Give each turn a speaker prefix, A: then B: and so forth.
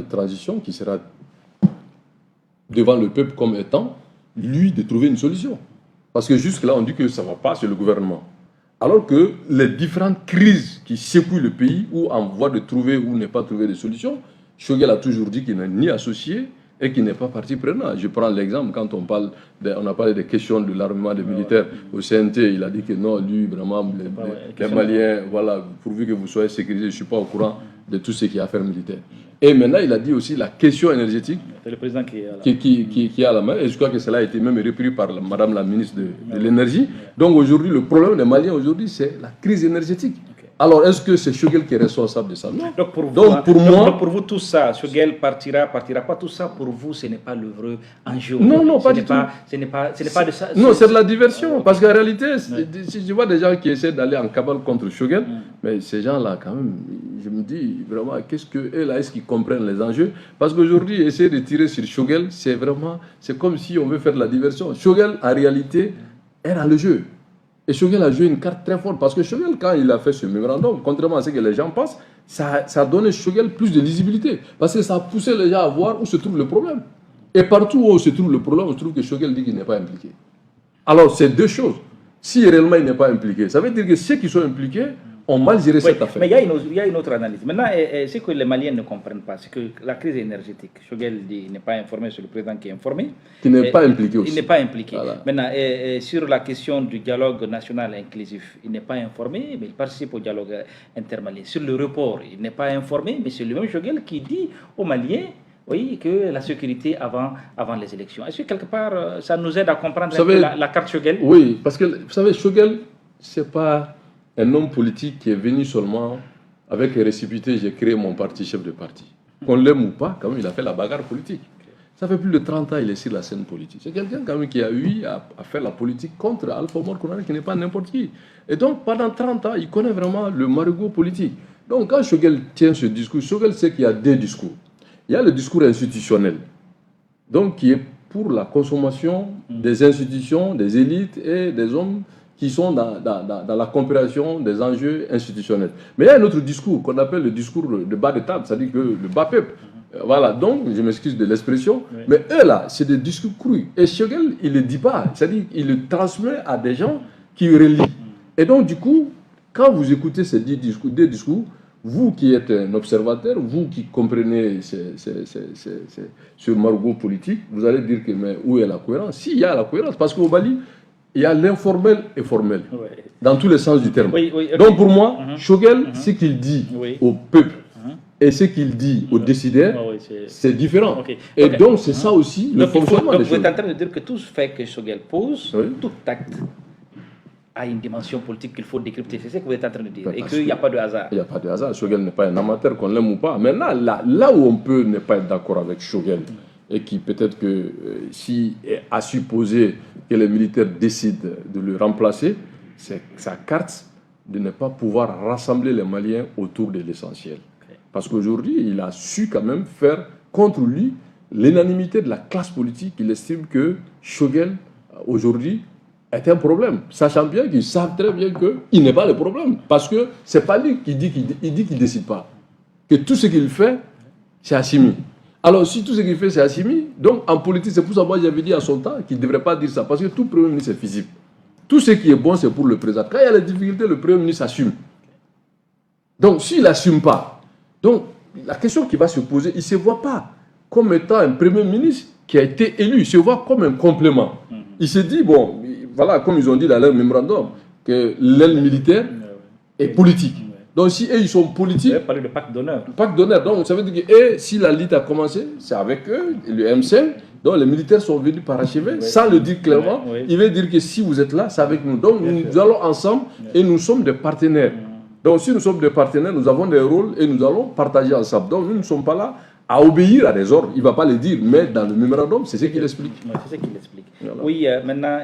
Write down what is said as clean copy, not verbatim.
A: transition qui sera devant le peuple comme étant, lui, de trouver une solution. Parce que jusque-là, on dit que ça ne va pas, c'est le gouvernement. Alors que les différentes crises qui secouent le pays, ou en voie de trouver ou ne pas trouver de solution, Choguel a toujours dit qu'il n'est ni associé et qu'il n'est pas partie prenante. Je prends l'exemple, quand on a parlé des questions de l'armement des militaires au CNT, il a dit que non, lui, vraiment, les Maliens, voilà, pourvu que vous soyez sécurisés, je ne suis pas au courant de tout ce qui est affaires militaires. Et maintenant, il a dit aussi la question énergétique.
B: C'est le président qui
A: est à la main. Et je crois que cela a été même repris par madame la ministre de l'énergie. Donc aujourd'hui, le problème des Maliens aujourd'hui, c'est la crise énergétique. Alors, est-ce que c'est Choguel qui est responsable de ça? Non.
B: Donc, pour vous, tout ça, Choguel partira pas, tout ça, pour vous, ce n'est pas le vrai enjeu.
A: Non, pas du tout.
B: Ce n'est pas de ça.
A: Non, c'est de la diversion. Parce qu'en réalité, si je vois des gens qui essaient d'aller en cabale contre Choguel, mais ces gens-là, quand même, je me dis, vraiment, est-ce qu'ils comprennent les enjeux? Parce qu'aujourd'hui, essayer de tirer sur Choguel, c'est comme si on veut faire de la diversion. Choguel, en réalité, est dans le jeu. Et Choguel a joué une carte très forte parce que Choguel, quand il a fait ce mémorandum, contrairement à ce que les gens pensent, ça a donné Choguel plus de lisibilité. Parce que ça a poussé les gens à voir où se trouve le problème. Et partout où se trouve le problème, on trouve que Choguel dit qu'il n'est pas impliqué. Alors, c'est deux choses. Si réellement il n'est pas impliqué, ça veut dire que ceux qui sont impliqués ont mal géré cette affaire.
B: Mais il y a une autre analyse. Maintenant, ce que les Maliens ne comprennent pas, c'est que la crise énergétique, Choguel n'est pas informé, c'est le président qui est informé.
A: Qui n'est pas impliqué aussi.
B: Il n'est pas impliqué.
A: Voilà.
B: Maintenant, sur la question du dialogue national inclusif, il n'est pas informé, mais il participe au dialogue intermalien. Sur le report, il n'est pas informé, mais c'est le même Choguel qui dit aux Maliens que la sécurité avant les élections. Est-ce que quelque part, ça nous aide à comprendre la carte Choguel?
A: Oui, parce que, vous savez, Choguel, ce n'est pas un homme politique qui est venu seulement avec récipité, j'ai créé mon parti, chef de parti. Qu'on l'aime ou pas, quand même, il a fait la bagarre politique. Ça fait plus de 30 ans qu'il est sur la scène politique. C'est quelqu'un quand même qui a eu à faire la politique contre Alpha Omar Konaré, qui n'est pas n'importe qui. Et donc, pendant 30 ans, il connaît vraiment le marigot politique. Donc, quand Choguel tient ce discours, Choguel sait qu'il y a deux discours. Il y a le discours institutionnel, donc qui est pour la consommation des institutions, des élites et des hommes qui sont dans la compréhension des enjeux institutionnels. Mais il y a un autre discours qu'on appelle le discours de bas de table, c'est-à-dire que le bas peuple. Voilà, donc je m'excuse de l'expression, mais eux là, c'est des discours crus. Et Choguel, il ne le dit pas, c'est-à-dire qu'il le transmet à des gens qui relient. Et donc du coup, quand vous écoutez ces deux discours, vous qui êtes un observateur, vous qui comprenez ce margot politique, vous allez dire que mais où est la cohérence? Si, il y a la cohérence, parce qu'au Mali, il y a l'informel et formel, dans tous les sens du terme. Donc pour moi, Choguel, ce qu'il dit au peuple et ce qu'il dit aux décideurs, c'est différent. Et donc c'est ça aussi le fonctionnement des choses.
B: Vous êtes en train de dire que tout ce fait que Choguel pose, tout acte, a une dimension politique qu'il faut décrypter. C'est ce que vous êtes en train de dire. Et qu'il n'y a pas de hasard.
A: Il n'y a pas de hasard. Choguel n'est pas un amateur, qu'on l'aime ou pas. Maintenant, là où on peut ne pas être d'accord avec Choguel, et qui peut-être que si a supposé que les militaires décident de le remplacer, c'est sa carte de ne pas pouvoir rassembler les Maliens autour de l'essentiel. Parce qu'aujourd'hui, il a su quand même faire contre lui l'unanimité de la classe politique. Il estime que Choguel, aujourd'hui, est un problème, sachant bien qu'ils savent très bien qu'il n'est pas le problème. Parce que ce n'est pas lui qui dit qu'il ne décide pas. Que tout ce qu'il fait, c'est Assimi. Alors, si tout ce qu'il fait, c'est Assimi, donc en politique, c'est pour ça que moi j'avais dit à son temps qu'il ne devrait pas dire ça. Parce que tout Premier ministre est visible. Tout ce qui est bon, c'est pour le président. Quand il y a des difficultés, le Premier ministre assume. Donc, s'il n'assume pas, donc la question qui va se poser, il ne se voit pas comme étant un Premier ministre qui a été élu. Il se voit comme un complément. Il se dit, bon, voilà, comme ils ont dit dans leur mémorandum, que l'aile militaire est politique. Donc si eux, ils sont politiques...
B: Vous parlez de pacte d'honneur.
A: Pacte d'honneur. Donc ça veut dire que si la lutte a commencé, c'est avec eux, le M5. Donc les militaires sont venus parachever, sans le dire clairement. Il veut dire que si vous êtes là, c'est avec nous. Donc nous allons ensemble et nous sommes des partenaires. Donc si nous sommes des partenaires, nous avons des rôles et nous allons partager ensemble. Donc nous ne sommes pas là à obéir à des ordres. Il ne va pas le dire, mais dans le mémorandum, c'est ce qu'il explique.
B: C'est ce qu'il explique. Voilà. Oui, maintenant...